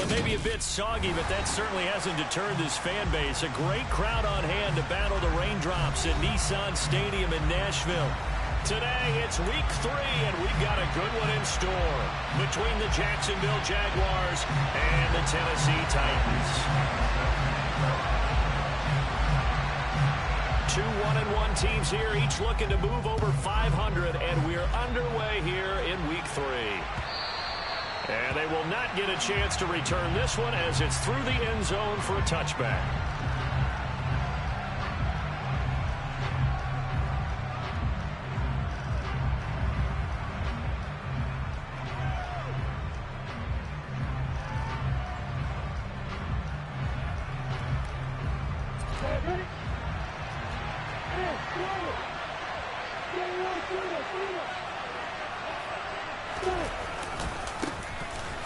it may be a bit soggy, but that certainly hasn't deterred this fan base. A great crowd on hand to battle the raindrops at Nissan Stadium in Nashville. Today, it's week 3, and we've got a good one in store between the Jacksonville Jaguars and the Tennessee Titans. 2 1-1 teams here, each looking to move over 500, and we're underway here in week 3. And they will not get a chance to return this one as it's through the end zone for a touchback.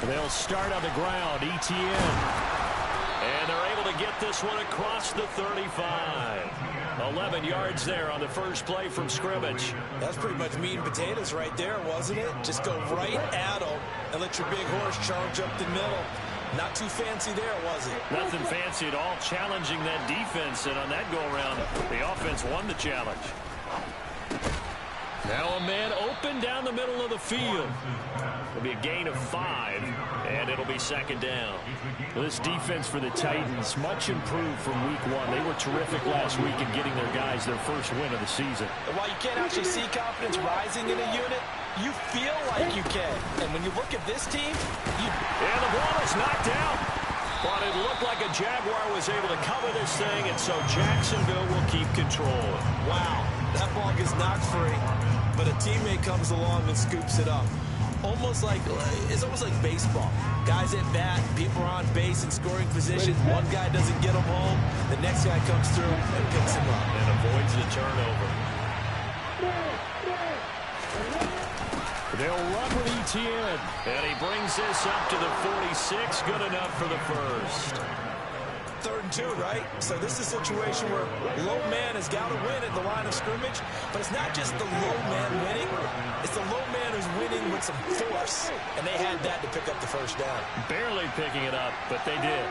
They'll start on the ground, ETN. And they're able to get this one across the 35. 11 yards there on the first play from scrimmage. That's pretty much meat and potatoes right there, wasn't it? Just go right at them and let your big horse charge up the middle. Not too fancy there, was it? Nothing fancy at all, challenging that defense. And on that go-around, the offense won the challenge. Now a man open down the middle of the field. It'll be a gain of 5, and it'll be second down. This defense for the Titans, much improved from week 1. They were terrific last week in getting their guys their first win of the season. And while you can't actually see confidence rising in a unit, you feel like you can. And when you look at this team, And the ball is knocked out. But it looked like a Jaguar was able to cover this thing, and so Jacksonville will keep control. Wow, that ball gets knocked free, but a teammate comes along and scoops it up. It's almost like baseball. Guys at bat, people are on base in scoring position. One guy doesn't get him home. The next guy comes through and picks him up. And avoids the turnover. They'll run with ETN. And he brings this up to the 46. Good enough for the first. 3rd and 2, right? So this is a situation where low man has got to win at the line of scrimmage, but it's not just the low man winning, it's the low man who's winning with some force, and they had that to pick up the first down. Barely picking it up, but they did.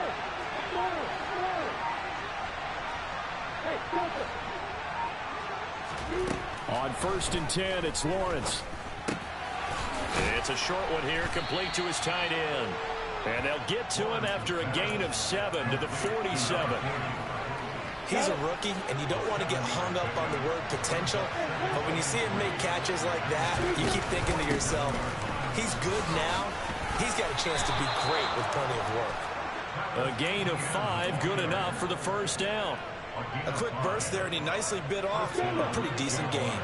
On 1st and 10, it's Lawrence. It's a short one here, complete to his tight end. And they'll get to him after a gain of 7 to the 47. He's a rookie, and you don't want to get hung up on the word potential. But when you see him make catches like that, you keep thinking to yourself, he's good now. He's got a chance to be great with plenty of work. A gain of 5, good enough for the first down. A quick burst there, and he nicely bit off a pretty decent gain.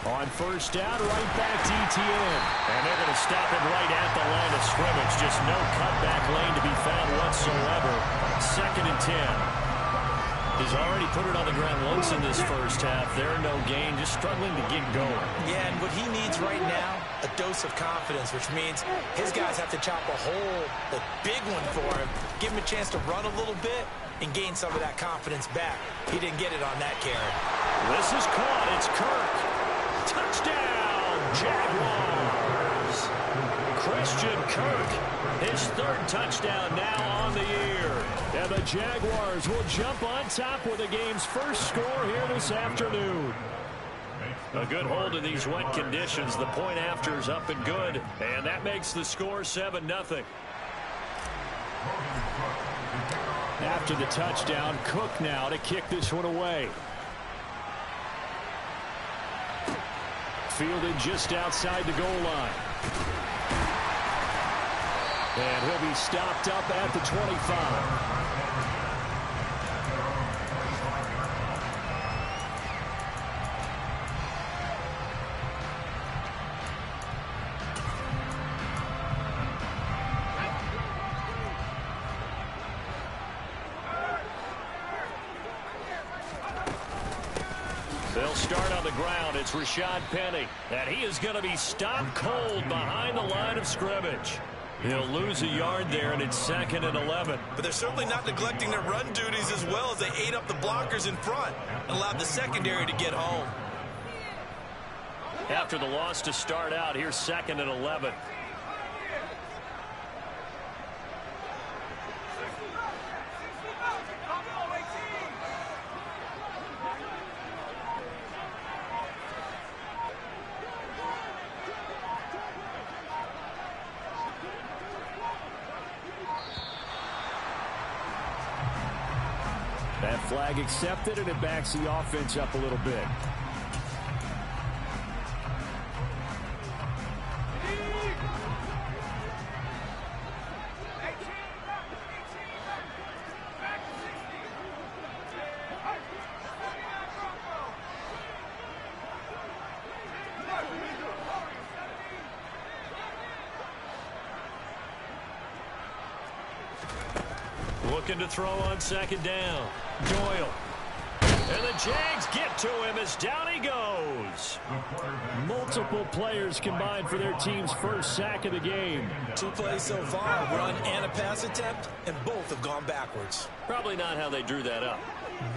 On first down, right back to ETN. And they're going to stop him right at the line of scrimmage. Just no cutback lane to be found whatsoever. 2nd and 10. He's already put it on the ground once in this first half. There, no gain, just struggling to get going. Yeah, and what he needs right now, a dose of confidence, which means his guys have to chop a hole, a big one for him, give him a chance to run a little bit, and gain some of that confidence back. He didn't get it on that carry. This is caught. It's Kirk. Touchdown, Jaguars. Christian Kirk, his 3rd touchdown now on the year. And the Jaguars will jump on top with the game's first score here this afternoon. A good hold in these wet conditions. The point after is up and good. And that makes the score 7-0. After the touchdown, Cook now to kick this one away. Fielded just outside the goal line. And he'll be stopped up at the 25. They'll start on the ground. It's Rashad Penny. And he is going to be stopped cold behind the line of scrimmage. He'll lose a yard there, and it's 2nd and 11. But they're certainly not neglecting their run duties as well as they ate up the blockers in front and allowed the secondary to get home. After the loss to start out, here's 2nd and 11. That flag accepted, and it backs the offense up a little bit. Looking to throw on 2nd down. Doyle. And the Jags get to him as down he goes. Multiple players combined for their team's first sack of the game. 2 plays so far, a run and a pass attempt, and both have gone backwards. Probably not how they drew that up.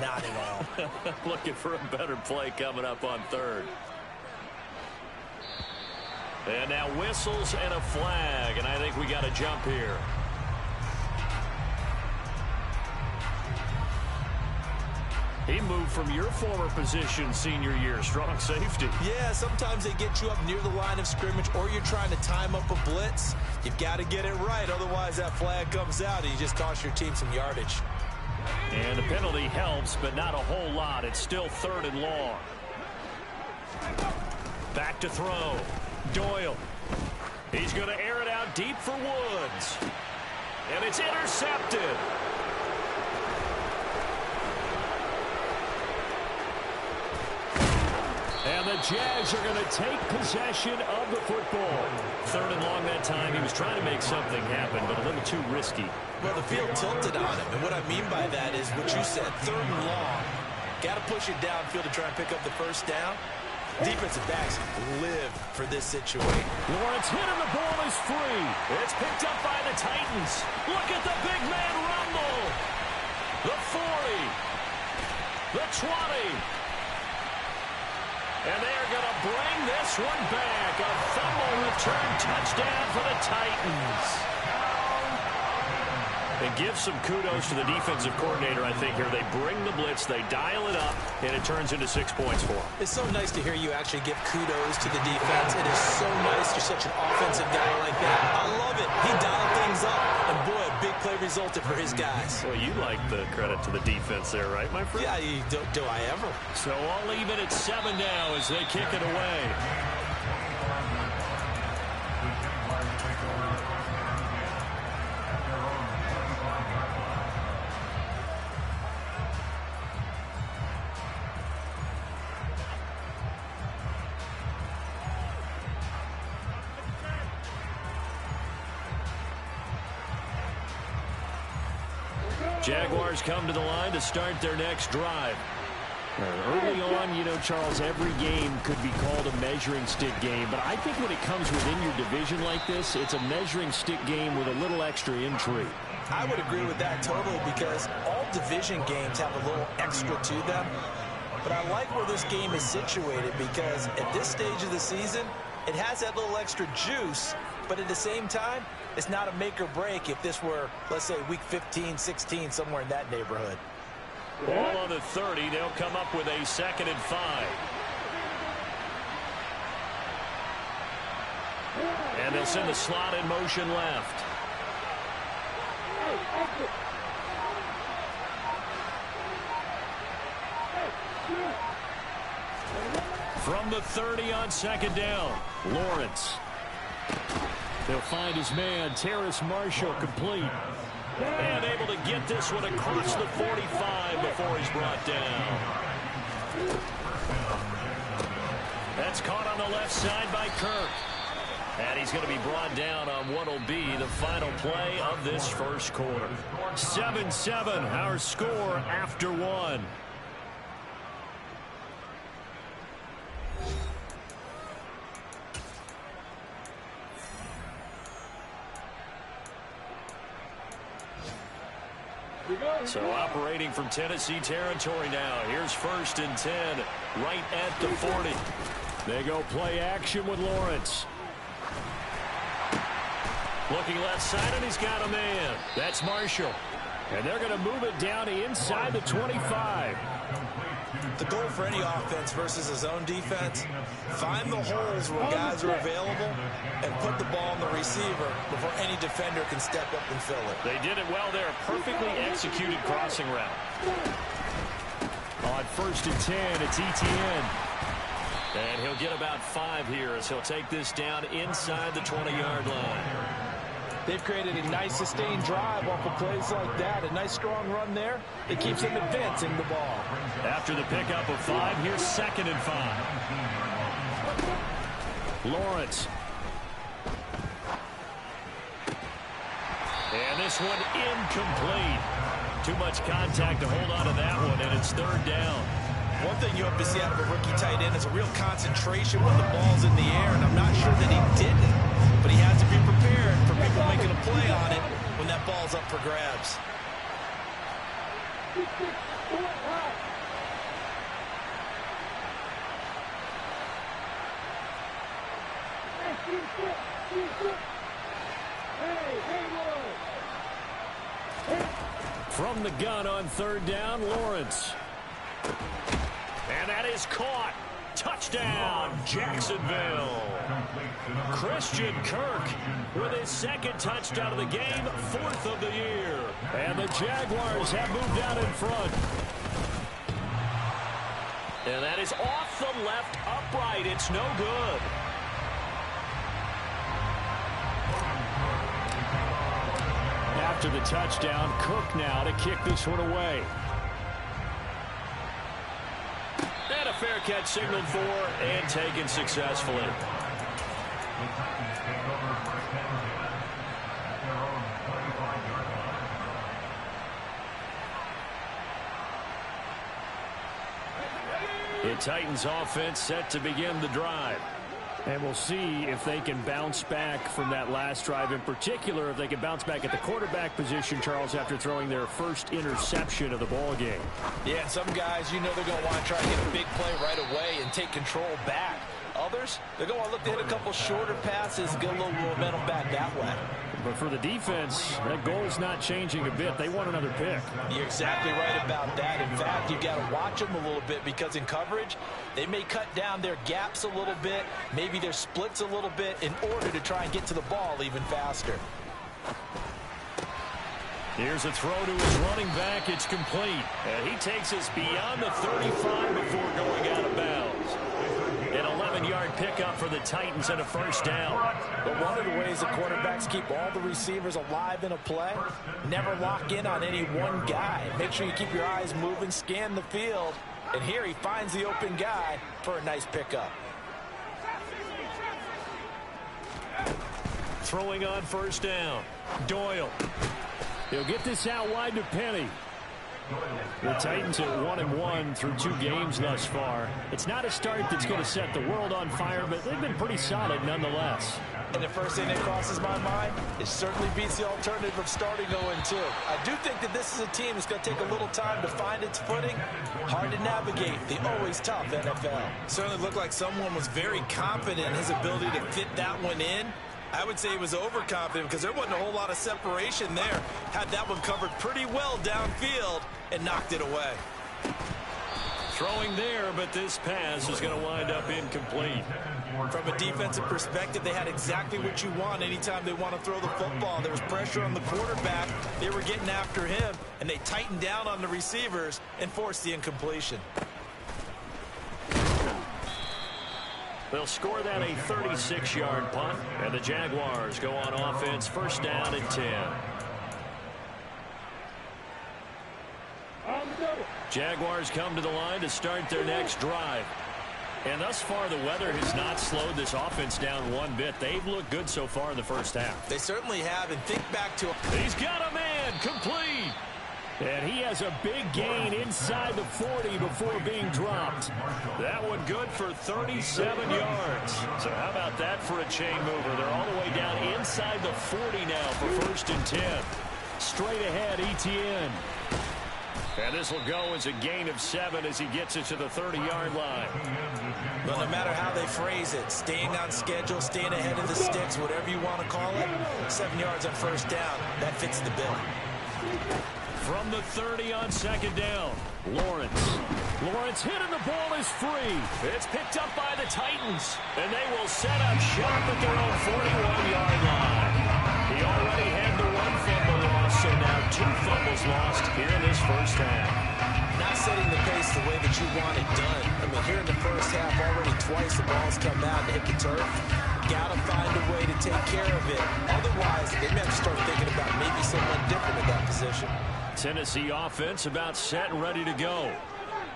Not at all. Looking for a better play coming up on 3rd. And now whistles and a flag, and I think we got a jump here. He moved from your former position senior year, strong safety. Yeah, sometimes they get you up near the line of scrimmage or you're trying to time up a blitz. You've got to get it right, otherwise that flag comes out and you just cost your team some yardage. And the penalty helps, but not a whole lot. It's still 3rd and long. Back to throw. Doyle. He's going to air it out deep for Woods. And it's intercepted. And the Jags are going to take possession of the football. 3rd and long that time. He was trying to make something happen, but a little too risky. Well, the field tilted on him. And what I mean by that is what you said, 3rd and long. Got to push it downfield to try and pick up the first down. Defensive backs live for this situation. Lawrence hit him. The ball is free. It's picked up by the Titans. Look at the big man rumble. The 40. The 20. And they're going to bring this one back. A fumble return touchdown for the Titans. And give some kudos to the defensive coordinator, I think, here. They bring the blitz, they dial it up, and it turns into 6 points for them. It's so nice to hear you actually give kudos to the defense. It is so nice you're such an offensive guy like that. I love it. He dialed things up, and boy, a big play resulted for his guys. Well, you like the credit to the defense there, right, my friend? Yeah, do I ever? So all even at 7 now as they kick it away. Jaguars come to the line to start their next drive. Early on, you know, Charles, every game could be called a measuring stick game. But I think when it comes within your division like this, it's a measuring stick game with a little extra intrigue. I would agree with that totally because all division games have a little extra to them. But I like where this game is situated because at this stage of the season, it has that little extra juice. But at the same time, it's not a make or break if this were, let's say, week 15, 16, somewhere in that neighborhood. Ball on the 30. They'll come up with a 2nd and 5. And they'll send the slot in motion left. From the 30 on 2nd down, Lawrence. He'll find his man, Terrace Marshall, complete. And able to get this one across the 45 before he's brought down. That's caught on the left side by Kirk. And he's going to be brought down on what will be the final play of this first quarter. 7-7, our score after 1. So operating from Tennessee territory now. Here's 1st and 10, right at the 40. They go play action with Lawrence. Looking left side, and he's got a man. That's Marshall. And they're going to move it down inside the 25. The goal for any offense versus a zone defense, find the holes where guys are available and put the ball on the receiver before any defender can step up and fill it. They did it well there. Perfectly executed crossing route. On 1st and 10, it's ETN. And he'll get about 5 here as he'll take this down inside the 20-yard line. They've created a nice sustained drive off of plays like that. A nice strong run there that keeps them advancing the ball. After the pickup of 5, here's 2nd and 5. Lawrence. And this one incomplete. Too much contact to hold on to that one, and it's 3rd down. One thing you hope to see out of a rookie tight end is a real concentration when the ball's in the air, and I'm not sure that he didn't. But he has to be prepared for people making a play on it when that ball's up for grabs. From the gun on 3rd down, Lawrence. And that is caught. Touchdown, Jacksonville. Christian Kirk with his 2nd touchdown of the game, 4th of the year. And the Jaguars have moved out in front. And that is off the left upright. It's no good. After the touchdown, Kirk now to kick this one away. And a fair catch signaled for and taken successfully. The Titans offense set to begin the drive. And we'll see if they can bounce back from that last drive, in particular if they can bounce back at the quarterback position, Charles, after throwing their first interception of the ball game. Yeah, and some guys, you know they're going to want to try to get a big play right away and take control back. Others, they're going to look to hit a couple shorter passes, get a little momentum back that way. But for the defense, that goal's not changing a bit. They want another pick. You're exactly right about that. In fact, you've got to watch them a little bit because in coverage, they may cut down their gaps a little bit, maybe their splits a little bit in order to try and get to the ball even faster. Here's a throw to his running back. It's complete. And he takes us beyond the 35 before going out of bounds. An 11-yard pickup for the Titans and a 1st down. But one of the ways the quarterbacks keep all the receivers alive in a play, never lock in on any one guy. Make sure you keep your eyes moving, scan the field, and here he finds the open guy for a nice pickup. Throwing on 1st down. Doyle. He'll get this out wide to Penny. The Titans are 1-1 through 2 games thus far. It's not a start that's going to set the world on fire, but they've been pretty solid nonetheless. And the first thing that crosses my mind, it certainly beats the alternative of starting 0-2. I do think that this is a team that's going to take a little time to find its footing. Hard to navigate the always tough NFL. Certainly looked like someone was very confident in his ability to fit that one in. I would say he was overconfident because there wasn't a whole lot of separation there. Had that one covered pretty well downfield and knocked it away. Throwing there, but this pass is going to wind up incomplete. From a defensive perspective, they had exactly what you want anytime they want to throw the football. There was pressure on the quarterback. They were getting after him, and they tightened down on the receivers and forced the incompletion. They'll score that a 36-yard punt, and the Jaguars go on offense, 1st down and 10. Jaguars come to the line to start their next drive. And thus far, the weather has not slowed this offense down one bit. They've looked good so far in the first half. They certainly have, and think back to... He's got a man, complete. And he has a big gain inside the 40 before being dropped. That one good for 37 yards. So how about that for a chain mover? They're all the way down inside the 40 now for 1st and 10. Straight ahead, Etienne. And this will go as a gain of 7 as he gets it to the 30-yard line. Well, no matter how they phrase it, staying on schedule, staying ahead of the sticks, whatever you want to call it, 7 yards on first down, that fits the bill. From the 30 on second down, Lawrence hit and the ball is free. It's picked up by the Titans, and they will set up shop at their own 41-yard line. He already had the 1 fumble loss, so now 2 fumbles lost here in this first half. Not setting the pace the way that you want it done. I mean, here in the first half, already twice the ball's come out and hit the turf. Got to find a way to take care of it. Otherwise, they may have to start thinking about maybe someone different in that position. Tennessee offense about set and ready to go.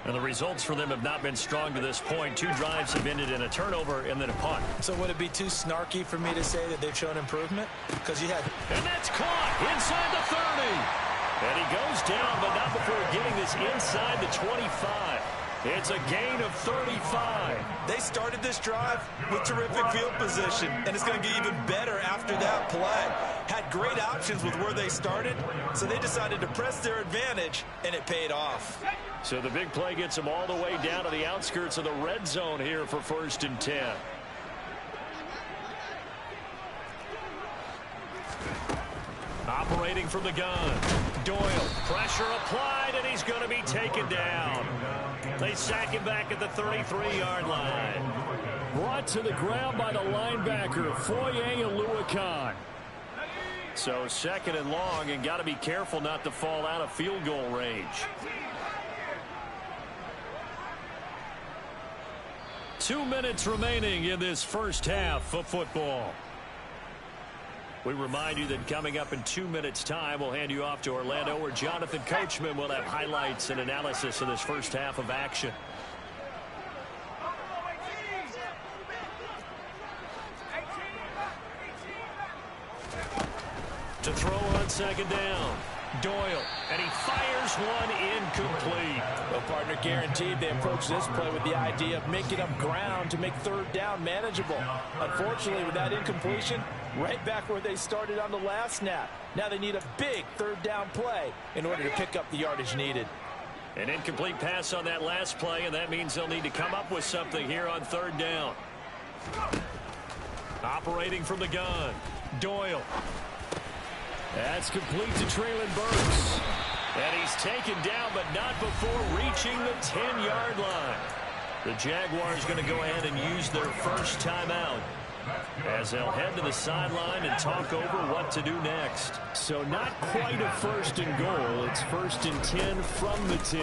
And the results for them have not been strong to this point. 2 drives have ended in a turnover and then a punt. So would it be too snarky for me to say that they've shown improvement? Because you had... And that's caught inside the 30. And he goes down, but not before getting this inside the 25. It's a gain of 35. They started this drive with terrific field position, and it's going to get even better after that play. Had great options with where they started, so they decided to press their advantage, and it paid off. So the big play gets them all the way down to the outskirts of the red zone here for 1st and 10. Operating from the gun. Doyle, pressure applied, and he's going to be taken down. They sack him back at the 33-yard line. Brought to the ground by the linebacker, Foye Oluokun. So 2nd and long, and got to be careful not to fall out of field goal range. 2 minutes remaining in this first half of football. We remind you that coming up in 2 minutes' time, we'll hand you off to Orlando, where Jonathan Coachman will have highlights and analysis of this first half of action. To throw on second down, Doyle, and he fires one incomplete. Well, partner, guaranteed they approach this play with the idea of making up ground to make 3rd down manageable. Unfortunately, with that incompletion, right back where they started on the last snap. Now they need a big 3rd down play in order to pick up the yardage needed. An incomplete pass on that last play, and that means they'll need to come up with something here on 3rd down. Operating from the gun, Doyle. That's complete to Treylon Burks. And he's taken down, but not before reaching the 10-yard line. The Jaguars going to go ahead and use their first timeout, as they'll head to the sideline and talk over what to do next. So not quite a 1st and goal. It's 1st and 10 from the 10.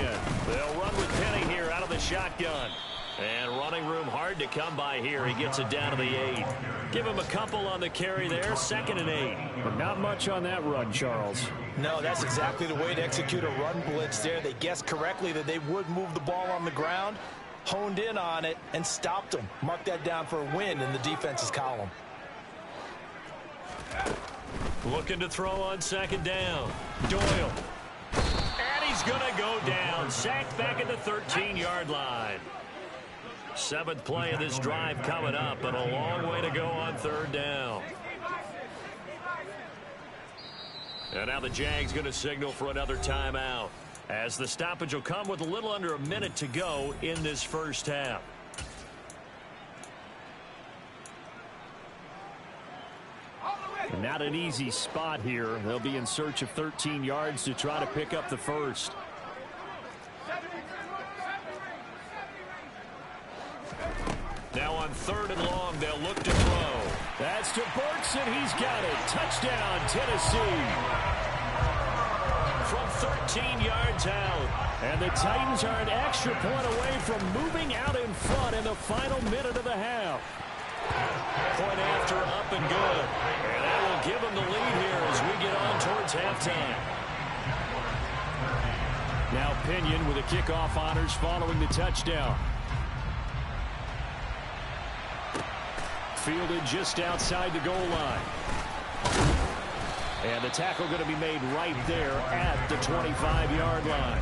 They'll run with Penny here out of the shotgun. And running room hard to come by here. He gets it down to the 8. Give him a couple on the carry there. 2nd and 8. But not much on that run, Charles. No, that's exactly the way to execute a run blitz there. They guessed correctly that they would move the ball on the ground, honed in on it, and stopped them. Mark that down for a win in the defense's column. Looking to throw on 2nd down. Doyle. And he's going to go down. Sacked back at the 13-yard line. 7th play of this drive coming up, but a long way to go on 3rd down. And now the Jags going to signal for another timeout, as the stoppage will come with a little under a minute to go in this first half. Not an easy spot here. They'll be in search of 13 yards to try to pick up the first. Now on 3rd and long, they'll look to throw. That's to Burks, and he's got it. Touchdown, Tennessee. From 13 yards out. And the Titans are an extra point away from moving out in front in the final minute of the half. Point after, up and good. And that will give them the lead here as we get on towards halftime. Now Pinion with the kickoff honors following the touchdown. Fielded just outside the goal line. And the tackle going to be made right there at the 25-yard line.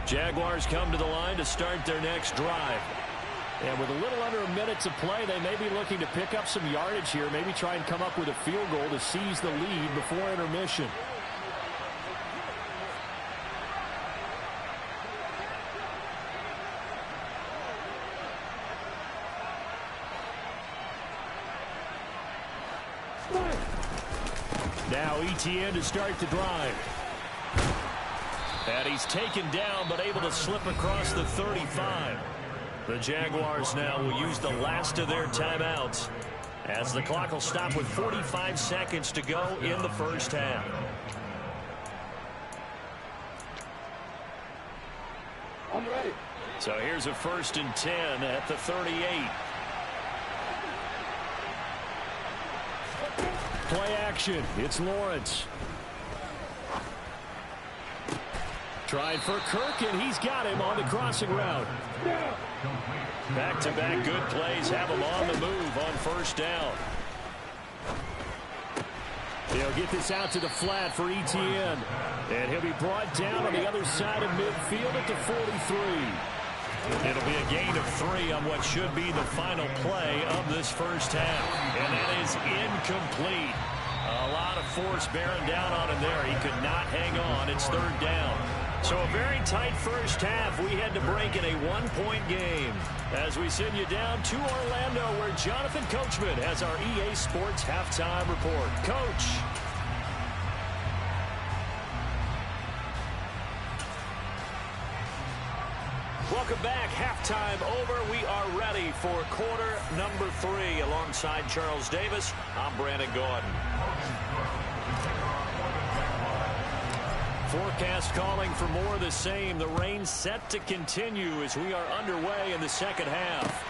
Jaguars come to the line to start their next drive. And with a little under a minute to play, they may be looking to pick up some yardage here, maybe try and come up with a field goal to seize the lead before intermission. Now ETN to start the drive. And he's taken down, but able to slip across the 35. The Jaguars now will use the last of their timeouts as the clock will stop with 45 seconds to go in the first half. I'm ready. So here's a 1st and 10 at the 38. Play action. It's Lawrence. Trying for Kirk, and he's got him on the crossing route. Back-to-back good plays have him on the move on 1st down. He'll get this out to the flat for ETN. And he'll be brought down on the other side of midfield at the 43. It'll be a gain of 3 on what should be the final play of this first half. And that is incomplete. A lot of force bearing down on him there. He could not hang on. It's 3rd down. So a very tight first half. We had to break in a 1-point game as we send you down to Orlando, where Jonathan Coachman has our EA Sports halftime report. Coach. Welcome back. Halftime over. We are ready for quarter number 3. Alongside Charles Davis, I'm Brandon Gordon. Forecast calling for more of the same. The rain set to continue as we are underway in the second half.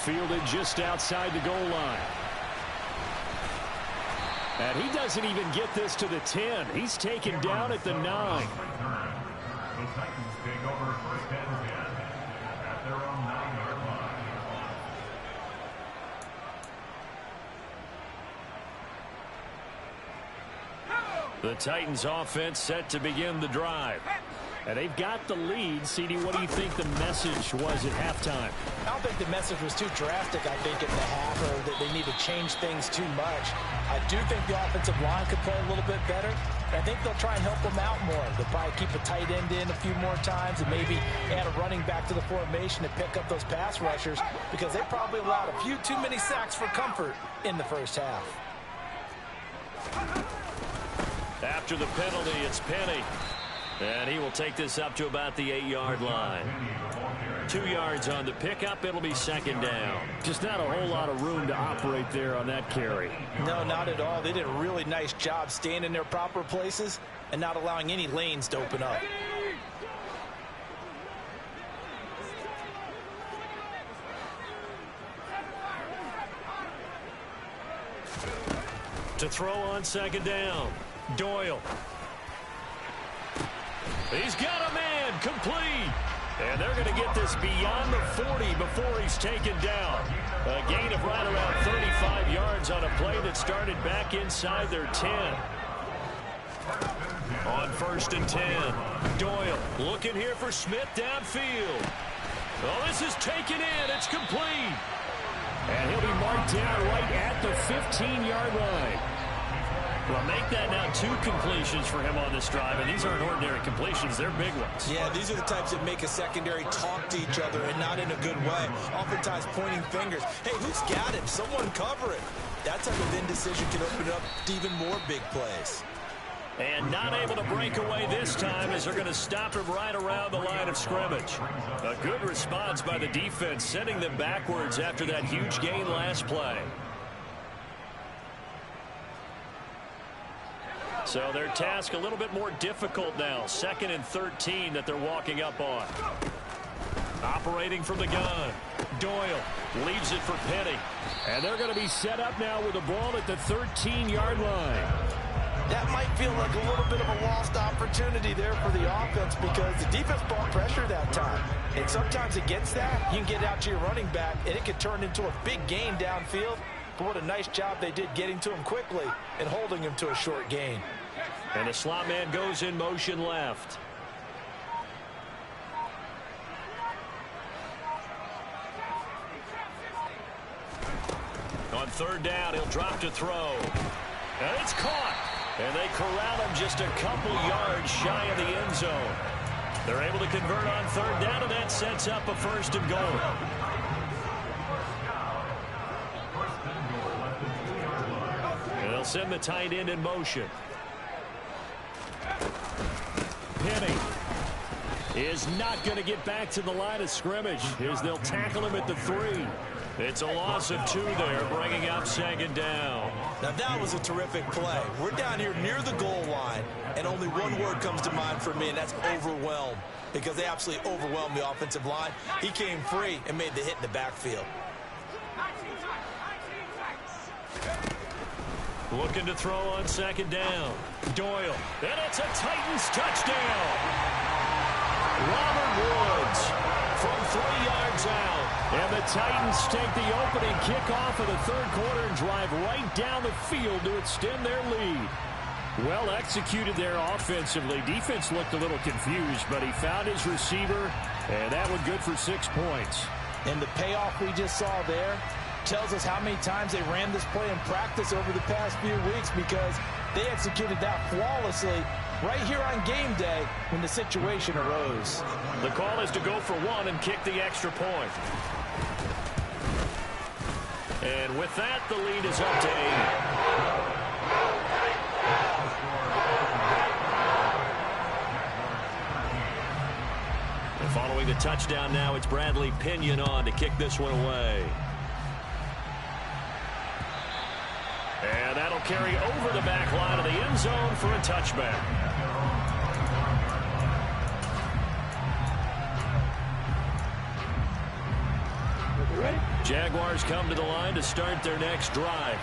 Fielded just outside the goal line. And he doesn't even get this to the 10. He's taken down at the 9. The Titans take over 1st and 10 at their own 9-yard line. The Titans offense set to begin the drive. And they've got the lead. CD, what do you think the message was at halftime? I don't think the message was too drastic, I think, in the half, or that they need to change things too much. I do think the offensive line could play a little bit better. I think they'll try and help them out more. They'll probably keep a tight end in a few more times and maybe add a running back to the formation to pick up those pass rushers, because they probably allowed a few too many sacks for comfort in the first half. After the penalty, it's Penny. And he will take this up to about the 8-yard line. 2 yards on the pickup. It'll be 2nd down. Just not a whole lot of room to operate there on that carry. No, not at all. They did a really nice job staying in their proper places and not allowing any lanes to open up. To throw on 2nd down. Doyle. He's got a man, complete. And they're going to get this beyond the 40 before he's taken down. A gain of right around 35 yards on a play that started back inside their 10. On 1st and 10, Doyle looking here for Smith downfield. Oh, this is taken in. It's complete. And he'll be marked down right at the 15-yard line. Well, make that now 2 completions for him on this drive, and these aren't ordinary completions. They're big ones. Yeah, these are the types that make a secondary talk to each other, and not in a good way. Oftentimes pointing fingers. Hey, who's got him? Someone cover it. That type of indecision can open up to even more big plays. And not able to break away this time as they're going to stop him right around the line of scrimmage. A good response by the defense, sending them backwards after that huge gain last play. So their task a little bit more difficult now. 2nd and 13 that they're walking up on. Operating from the gun. Doyle leaves it for Penny. And they're going to be set up now with the ball at the 13-yard line. That might feel like a little bit of a lost opportunity there for the offense, because the defense brought pressure that time. And sometimes against that, you can get out to your running back, and it could turn into a big gain downfield. But what a nice job they did getting to him quickly and holding him to a short gain. And the slot man goes in motion left. third down, he'll drop to throw. And it's caught. And they corral him just a couple yards shy of the end zone. They're able to convert on third down, and that sets up a first and goal. And they'll send the tight end in motion. Penny is not going to get back to the line of scrimmage as they'll tackle him at the 3. It's a loss of 2 there, bringing up second down. Now that was a terrific play. We're down here near the goal line, and only one word comes to mind for me, and that's overwhelmed, because they absolutely overwhelmed the offensive line. He came free and made the hit in the backfield. Looking to throw on second down. Doyle. And it's a Titans touchdown. Robert Woods from 3 yards out. And the Titans take the opening kickoff of the third quarter and drive right down the field to extend their lead. Well executed there offensively. Defense looked a little confused, but he found his receiver, and that one good for 6 points. And the payoff we just saw there tells us how many times they ran this play in practice over the past few weeks, because they executed that flawlessly right here on game day when the situation arose. The call is to go for 1 and kick the extra point. And with that, the lead is up to 8. And following the touchdown now, it's Bradley Pinion on to kick this one away. And that'll carry over the back line of the end zone for a touchback. Jaguars come to the line to start their next drive.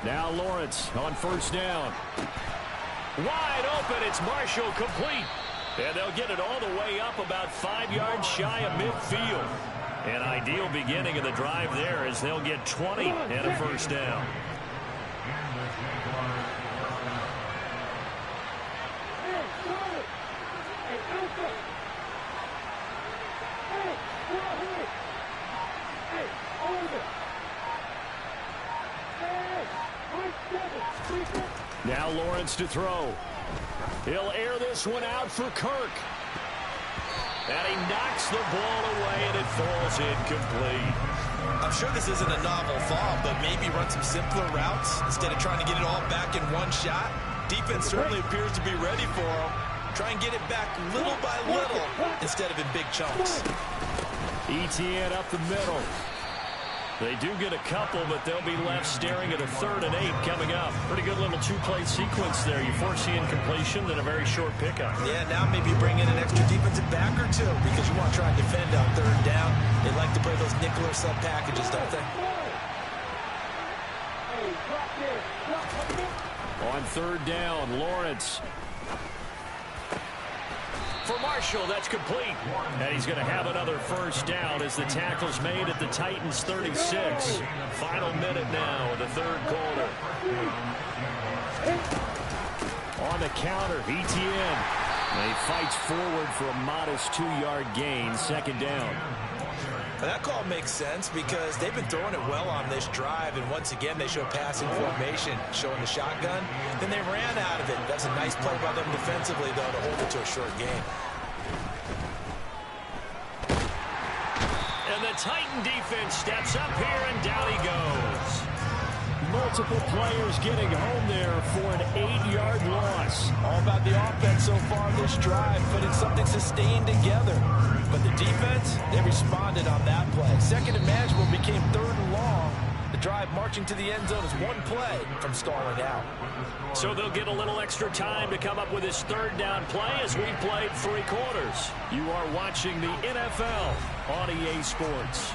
Now Lawrence on first down. Wide open, it's Marshall, complete. And they'll get it all the way up about 5 yards shy of midfield. An ideal beginning of the drive there as they'll get 20 and a first down. Now Lawrence to throw. He'll air this one out for Kirk. And he knocks the ball away, and it falls incomplete. I'm sure this isn't a novel thought, but maybe run some simpler routes instead of trying to get it all back in one shot. Defense certainly appears to be ready for him. Try and get it back little by little instead of in big chunks. Etienne up the middle. They do get a couple, but they'll be left staring at a 3rd and 8 coming up. Pretty good little 2-play sequence there. You foresee incompletion, then a very short pickup. Yeah, now maybe bring in an extra defensive back or 2 because you want to try and defend on 3rd down. They like to play those nickel or sub packages, don't they? On 3rd down, Lawrence. For Marshall, that's complete. And he's going to have another first down as the tackle's made at the Titans' 36. Final minute now of the third quarter. On the counter, Etienne. And he fights forward for a modest 2-yard gain, second down. That call makes sense because they've been throwing it well on this drive, and once again they show passing formation, showing the shotgun. Then they ran out of it. That's a nice play by them defensively, though, to hold it to a short game. And the Titan defense steps up here, and down he goes. Multiple players getting home there for an 8-yard loss. All about the offense so far this drive, putting something sustained together. But the defense, they responded on that play. Second and manageable became 3rd and long. The drive marching to the end zone is one play from stalling out. So they'll get a little extra time to come up with his 3rd down play as we played 3 quarters. You are watching the NFL on EA Sports.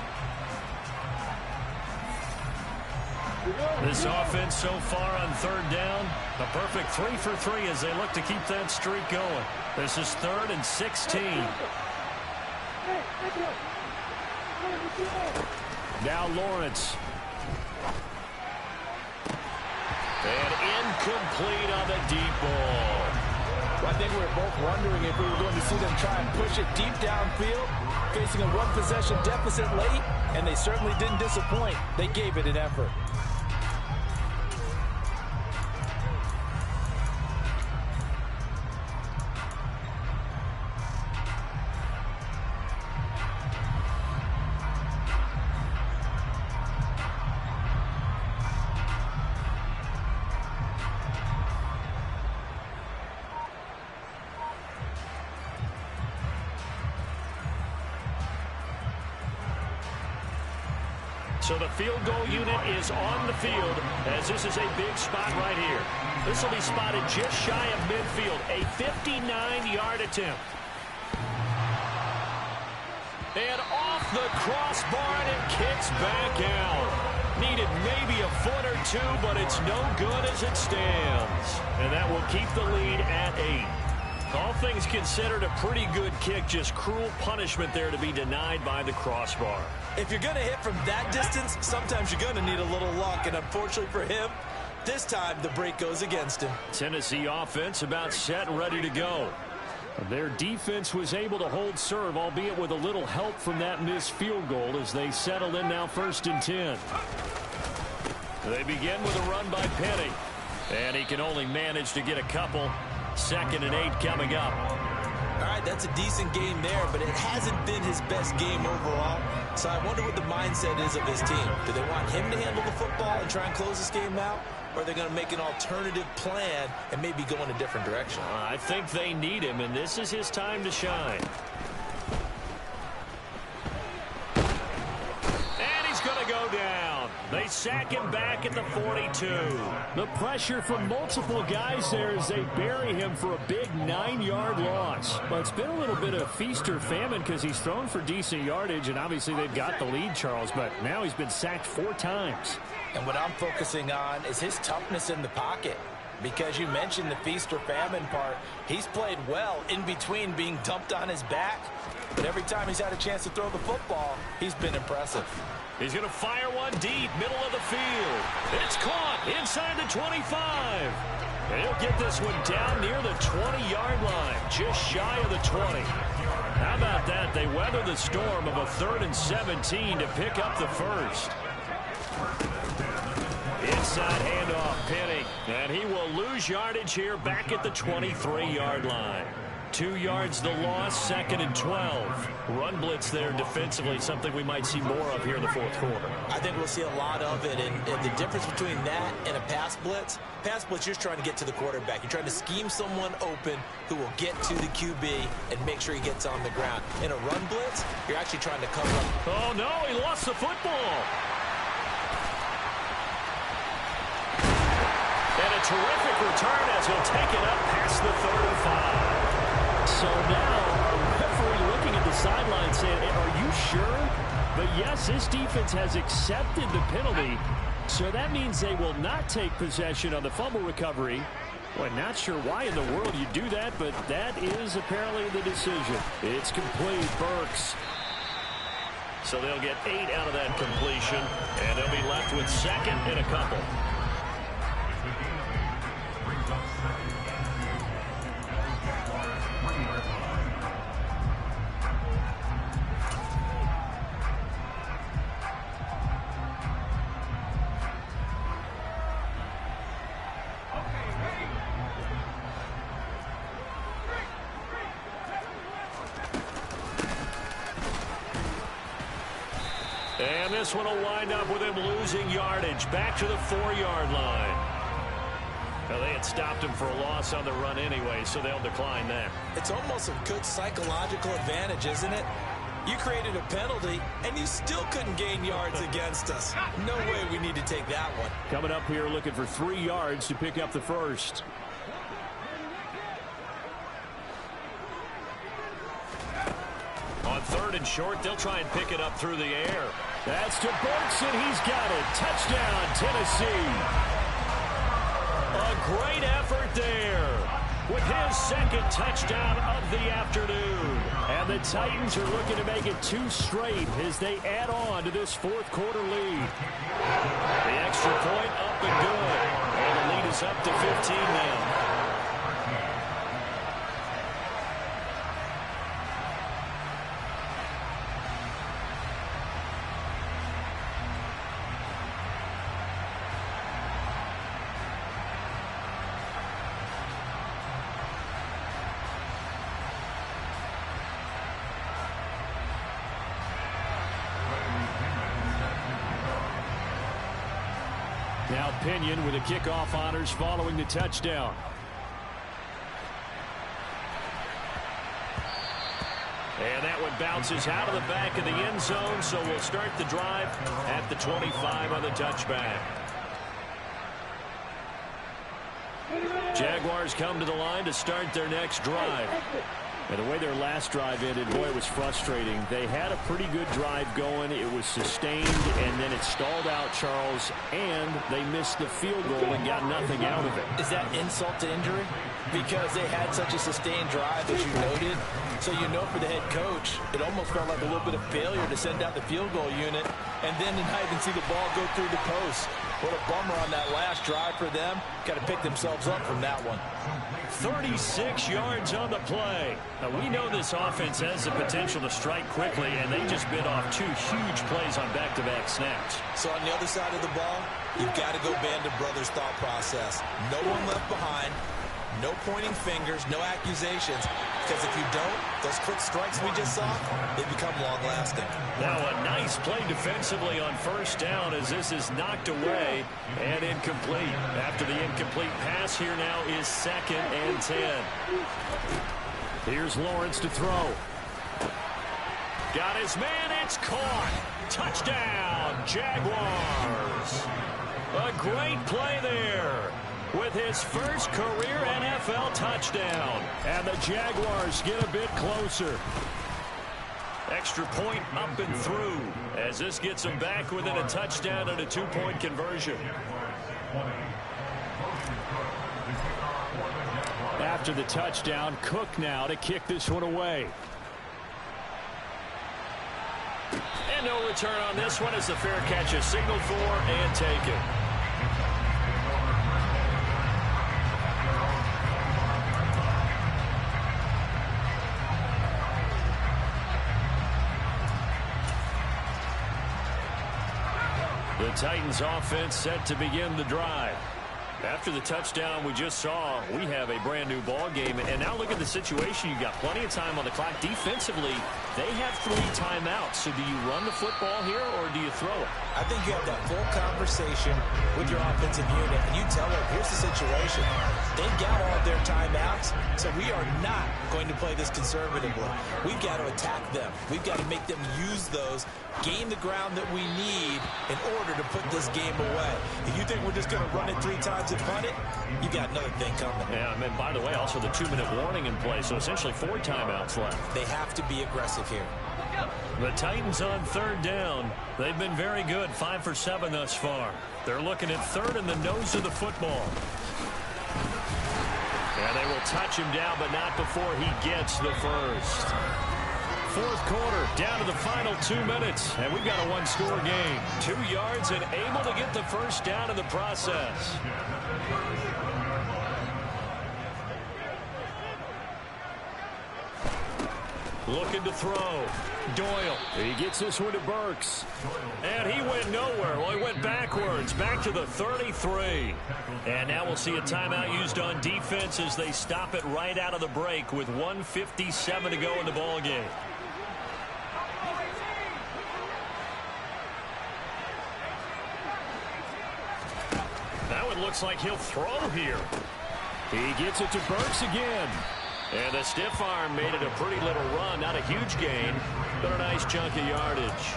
This offense so far on third down, a perfect 3 for 3 as they look to keep that streak going. This is 3rd and 16. Now Lawrence. And incomplete on the deep ball. Well, I think we were both wondering if we were going to see them try and push it deep downfield, facing a one-possession deficit late, and they certainly didn't disappoint. They gave it an effort. So the field goal unit is on the field as this is a big spot right here. This will be spotted just shy of midfield, a 59-yard attempt. And off the crossbar, and it kicks back out. Needed maybe a foot or two, but it's no good as it stands. And that will keep the lead at 8. All things considered, a pretty good kick, just cruel punishment there to be denied by the crossbar. If you're going to hit from that distance, sometimes you're going to need a little luck, and unfortunately for him, this time the break goes against him. Tennessee offense about set and ready to go. Their defense was able to hold serve, albeit with a little help from that missed field goal as they settle in now 1st and 10. They begin with a run by Penny, and he can only manage to get a couple. 2nd and 8 coming up. All right, that's a decent game there, but it hasn't been his best game overall. So I wonder what the mindset is of his team. Do they want him to handle the football and try and close this game out? Or are they going to make an alternative plan and maybe go in a different direction? I think they need him, and this is his time to shine. And he's going to go down. They sack him back at the 42. The pressure from multiple guys there as they bury him for a big 9-yard loss. Well, it's been a little bit of feast or famine because he's thrown for decent yardage, and obviously they've got the lead, Charles, but now he's been sacked 4 times. And what I'm focusing on is his toughness in the pocket. Because you mentioned the feast or famine part, he's played well in between being dumped on his back. But every time he's had a chance to throw the football, he's been impressive. He's going to fire one deep, middle of the field. It's caught inside the 25. And he'll get this one down near the 20-yard line, just shy of the 20. How about that? They weather the storm of a 3rd and 17 to pick up the first. Inside handoff, Penny. And he will lose yardage here back at the 23-yard line. 2 yards the loss, 2nd and 12. Run blitz there defensively, something we might see more of here in the 4th quarter. I think we'll see a lot of it, and the difference between that and a pass blitz, you're just trying to get to the quarterback. You're trying to scheme someone open who will get to the QB and make sure he gets on the ground. In a run blitz, you're actually trying to cover up. Oh, no, he lost the football. And a terrific return as he'll take it up past the 35. So now, a referee looking at the sideline saying, are you sure? But yes, this defense has accepted the penalty, so that means they will not take possession on the fumble recovery. Well, not sure why in the world you do that, but that is apparently the decision. It's complete, Burks. So they'll get 8 out of that completion, and they'll be left with 2nd and a couple. And this one will wind up with him losing yardage back to the 4-yard line. Well, they had stopped him for a loss on the run anyway, so they'll decline that. It's almost a good psychological advantage, isn't it? You created a penalty, and you still couldn't gain yards against us. No way we need to take that one. Coming up here looking for 3 yards to pick up the first. On 3rd 3rd and short. They'll try and pick it up through the air. That's to Burks, and he's got it. Touchdown, Tennessee. A great effort there with his 2nd touchdown of the afternoon. And the Titans are looking to make it 2 straight as they add on to this 4th quarter lead. The extra point up and good. And the lead is up to 15 now. Now Pinion with the kickoff honors following the touchdown. And that one bounces out of the back of the end zone, so we'll start the drive at the 25 on the touchback. Jaguars come to the line to start their next drive. And the way their last drive ended, boy, it was frustrating. They had a pretty good drive going. It was sustained, and then it stalled out, Charles, and they missed the field goal and got nothing out of it. Is that insult to injury? Because they had such a sustained drive, as you noted. So you know for the head coach, it almost felt like a little bit of failure to send out the field goal unit and then to not even see the ball go through the post. What a bummer on that last drive for them. Got to pick themselves up from that one. 36 yards on the play. Now, we know this offense has the potential to strike quickly, and they just bit off 2 huge plays on back-to-back snaps. So on the other side of the ball, you've got to go Band of Brothers thought process. No one left behind. No pointing fingers, no accusations, because if you don't, those quick strikes we just saw, they become long-lasting. Now a nice play defensively on 1st down as this is knocked away and incomplete. After the incomplete pass, here now is 2nd and 10. Here's Lawrence to throw. Got his man, it's caught. Touchdown, Jaguars. A great play there with his first career NFL touchdown. And the Jaguars get a bit closer. Extra point up and through as this gets them back within a touchdown and a 2-point conversion. After the touchdown, Cook now to kick this one away. And no return on this one as the fair catch is signaled for and taken. The Titans offense set to begin the drive. After the touchdown we just saw, we have a brand new ball game. And now look at the situation. You've got plenty of time on the clock. Defensively, they have 3 timeouts. So do you run the football here or do you throw it? I think you have that full conversation with your offensive unit, and you tell them, here's the situation. They've got all of their timeouts, so we are not going to play this conservatively. We've got to attack them. We've got to make them use those, gain the ground that we need in order to put this game away. If you think we're just going to run it 3 times and punt it, you got another thing coming. Yeah, and by the way, also the 2-minute warning in play, so essentially 4 timeouts left. They have to be aggressive here. The Titans on 3rd down. They've been very good, 5 for 7 thus far. They're looking at 3rd in the nose of the football. And they will touch him down, but not before he gets the first. 4th quarter, down to the final 2 minutes, and we've got a 1-score game. 2 yards and able to get the first down in the process. Looking to throw. Doyle. He gets this one to Burks. And he went nowhere. Well, he went backwards, back to the 33. And now we'll see a timeout used on defense as they stop it right out of the break with 1:57 to go in the ball game. That one looks like he'll throw here. He gets it to Burks again. And the stiff arm made it a pretty little run. Not a huge gain, but a nice chunk of yardage.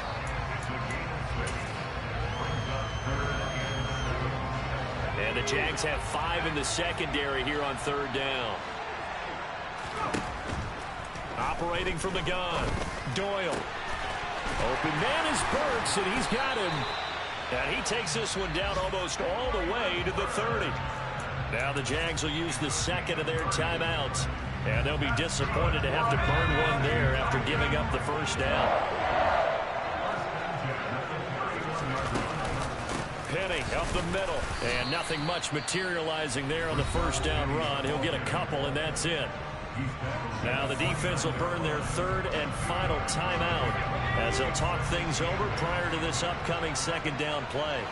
And the Jags have 5 in the secondary here on 3rd down. Operating from the gun. Doyle. Open man is Burks, and he's got him. And he takes this one down almost all the way to the 30. Now the Jags will use the second of their timeouts. And they'll be disappointed to have to burn one there after giving up the first down. Penny up the middle. And nothing much materializing there on the first down run. He'll get a couple, and that's it. Now the defense will burn their third and final timeout as they'll talk things over prior to this upcoming second down play.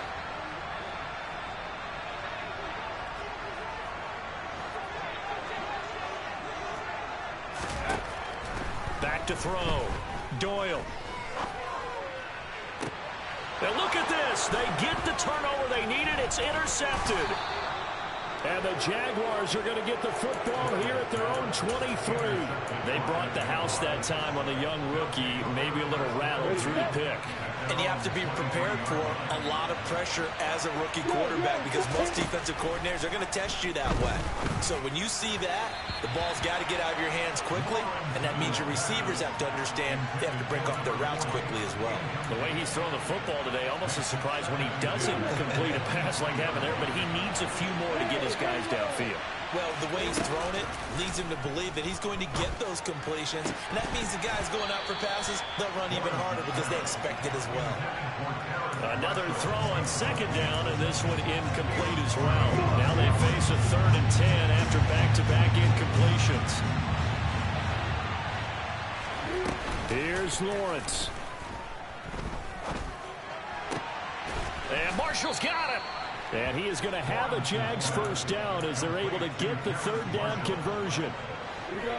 Back to throw. Doyle. And look at this. They get the turnover they needed. It's intercepted. And the Jaguars are going to get the football here at their own 23. They brought the house that time on the young rookie, maybe a little rattled through the pick. And you have to be prepared for a lot of pressure as a rookie quarterback because most defensive coordinators are going to test you that way. So when you see that, the ball's got to get out of your hands quickly, and that means your receivers have to understand they have to break off their routes quickly as well. The way he's throwing the football today, almost a surprise when he doesn't complete a pass like having there, but he needs a few more to get his guys downfield. Well, the way he's thrown it leads him to believe that he's going to get those completions. And that means the guys going out for passes, they'll run even harder because they expect it as well. Another throw on second down, and this one incomplete as well. Now they face a 3rd and 10 after back-to-back incompletions. Here's Lawrence. And Marshall's got it. And he is going to have a Jags first down as they're able to get the 3rd down conversion.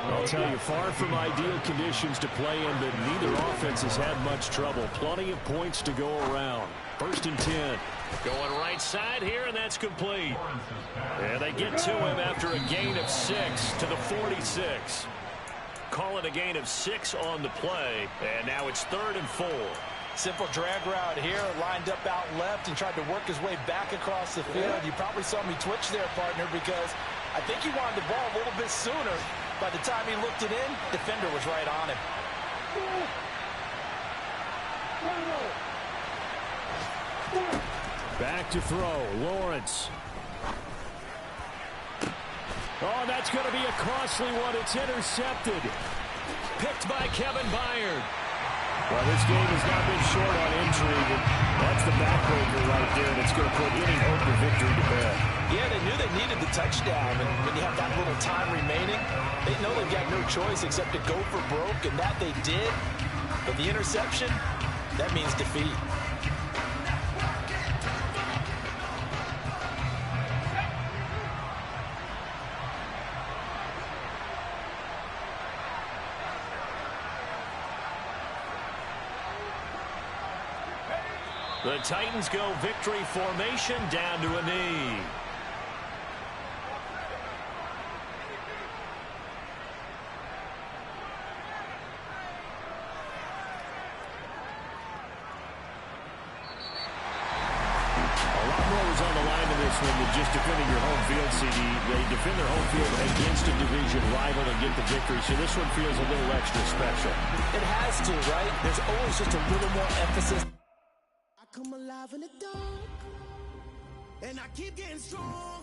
I'll tell you, far from ideal conditions to play in, but neither offense has had much trouble. Plenty of points to go around. 1st and 10. Going right side here, and that's complete. And they get to him after a gain of 6 to the 46. Call it a gain of 6 on the play, and now it's 3rd and 4. Simple drag route here, lined up out left and tried to work his way back across the field. You probably saw me twitch there, partner, because I think he wanted the ball a little bit sooner. By the time he looked it in, defender was right on him. Back to throw, Lawrence. Oh, that's going to be a costly one. It's intercepted. Picked by Kevin Byard. Well, this game has not been short on intrigue, and that's the backbreaker right there, and it's going to put any hope of victory to bed. Yeah, they knew they needed the touchdown, and when you have that little time remaining, they know they've got no choice except to go for broke, and that they did. But the interception, that means defeat. The Titans go victory formation down to a knee. Just defending your home field, CD. They defend their home field against a division rival and get the victory, so this one feels a little extra special. It has to, right? There's always just a little more emphasis. I come alive in the dark, and I keep getting strong.